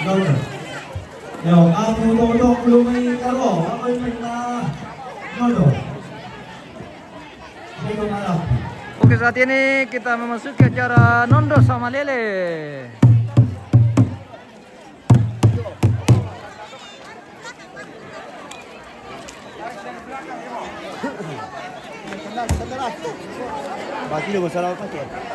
Vâng. Yo, tunggu belum may karo, ako yung may nono. Hindi ko malap. Oke, saat ini kita memasuki acara Nondo sama Lele. Bati lo salah pakai.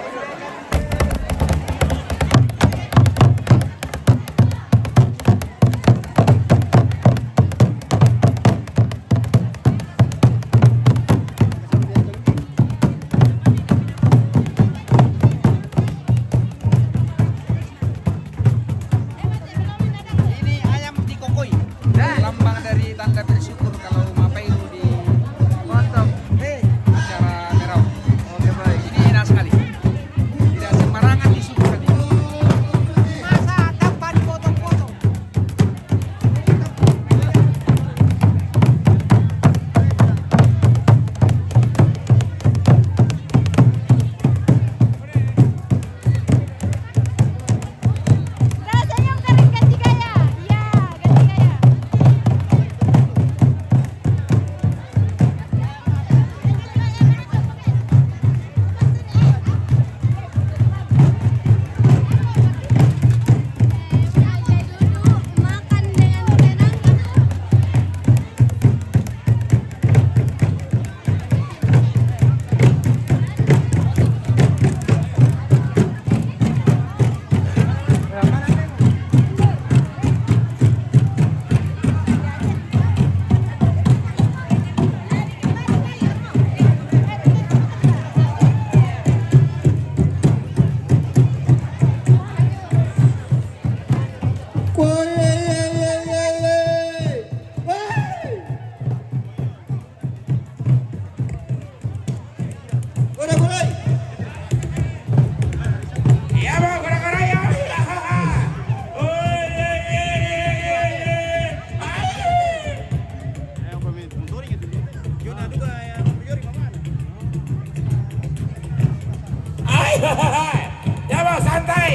Ya bang, santai.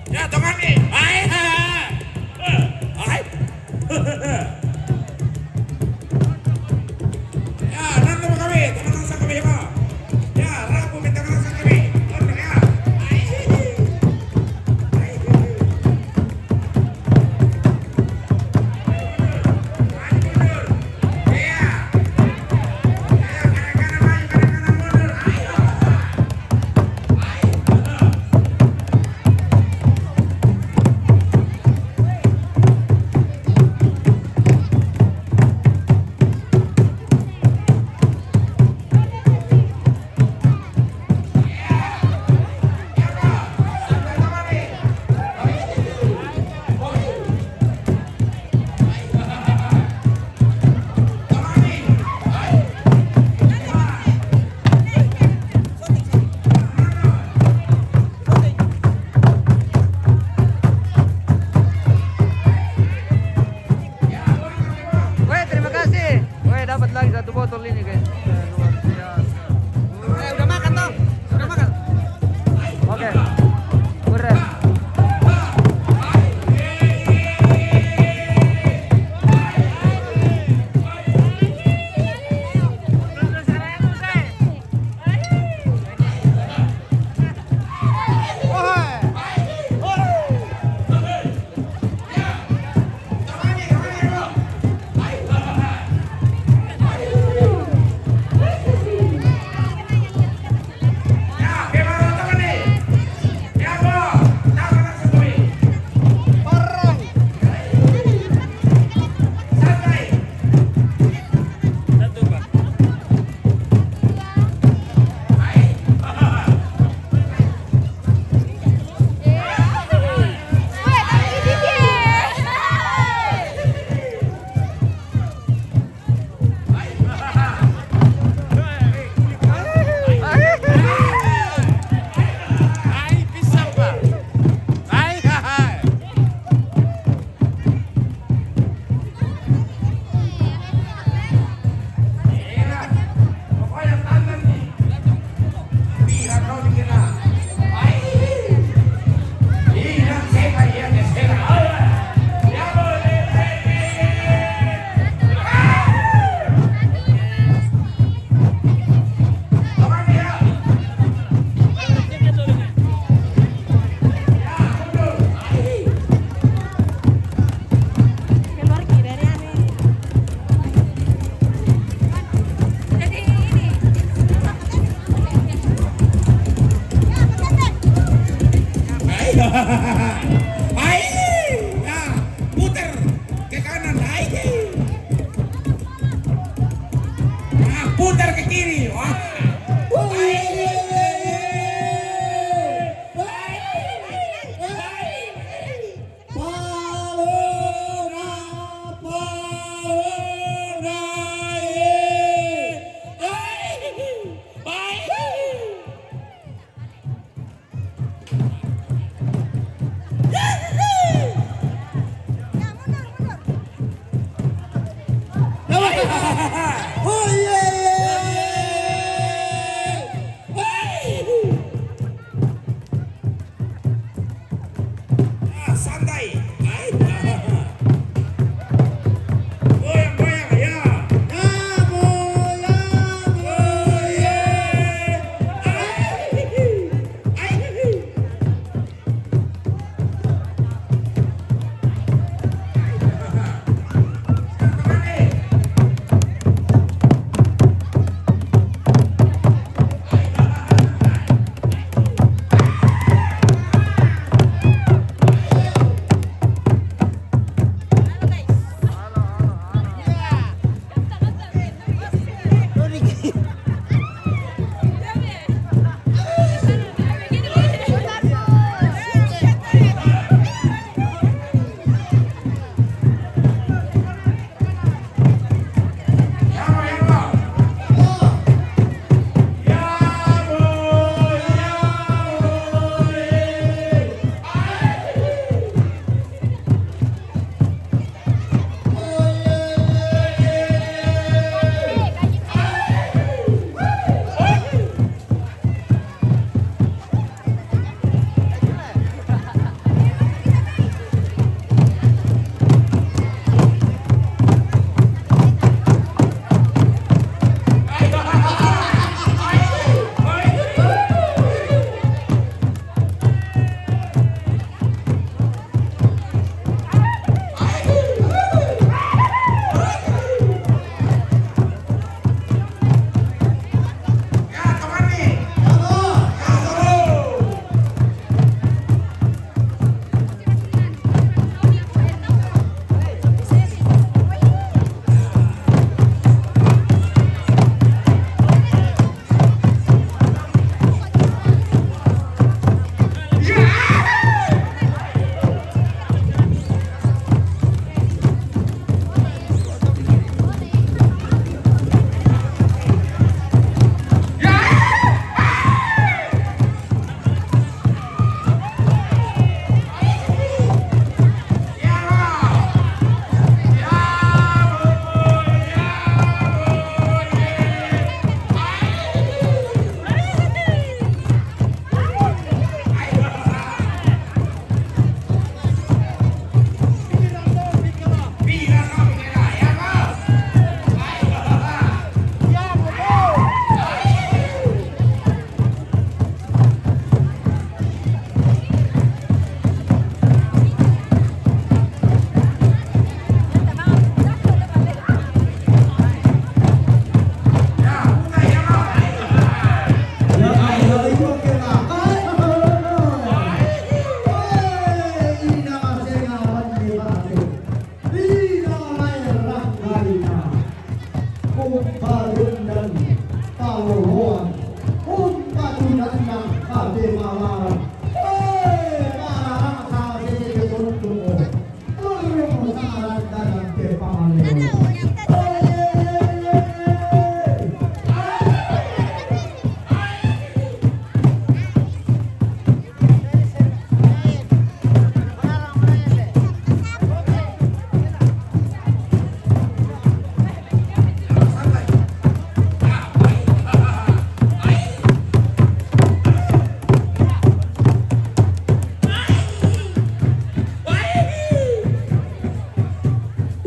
Ya tengah nih. Ya nanti mau kami, teman-teman sang kami ya. Ya rapu minta teman sang kami. Ya. putar ke kiri. Wah. Santai. Goyang-goyang ya.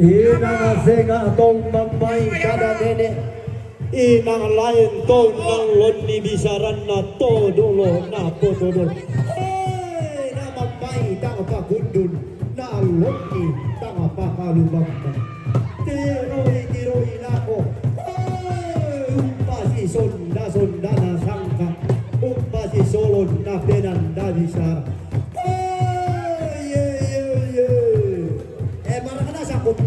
Inang senga tong mamay kada nene. Inang lain tong nang loni bisaran na todo na podolo. Hey, na mamay tang pakundun na loni tang pakalubang. Tiroi nako. Umpasi sonda na sangka. Umpasi solon na penanda bisara. Mana kena sangkut.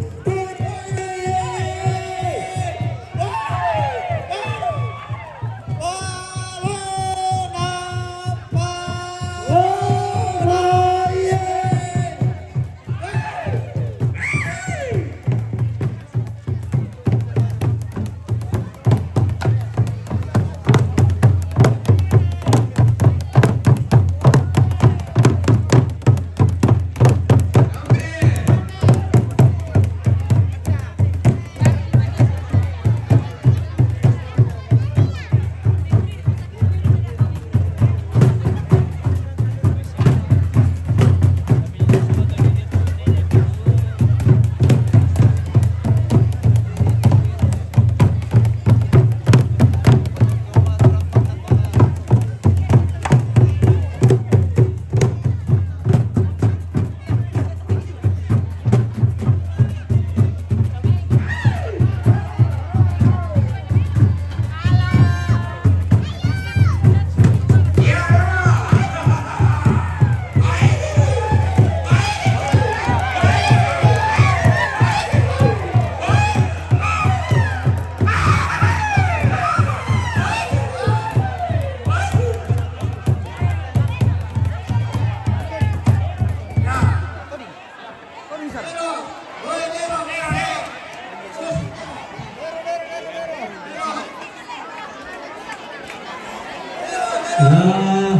Nah,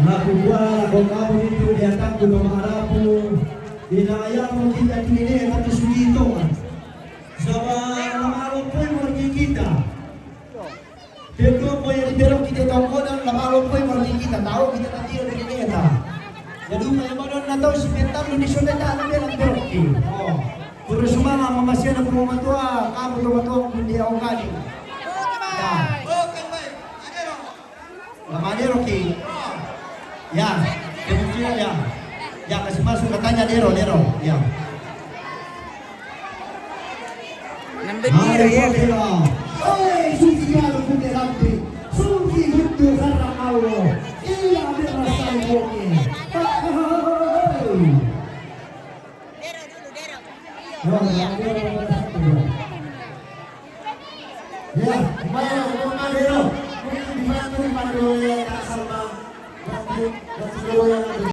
nakukuha kung kamu dito diatak ko ng harapo. Dinaya mo kita kinili at sugito. Sa mga araw po yung magkikita. Dito po yung pero kita tungkol ng lamaro po yung magkikita. Tao kita na tiyo na kinita. Jadi may manon na daw si Pentar Lunisyon na daan ng Beroki. Pero sumama mamasya na pumatua, kamu tumatua kung hindi ako galing. Lamanero ki. Ya, kemudian ya. Ya kasih masuk katanya Dero. Ya. Nambendira ya. Oi, suci kalau puterante. Suci itu karena Allah. Iya berasa boki. Ya, kemarin aku Dero. Mungkin di mana tuh pandu yang asal bang. Nanti yang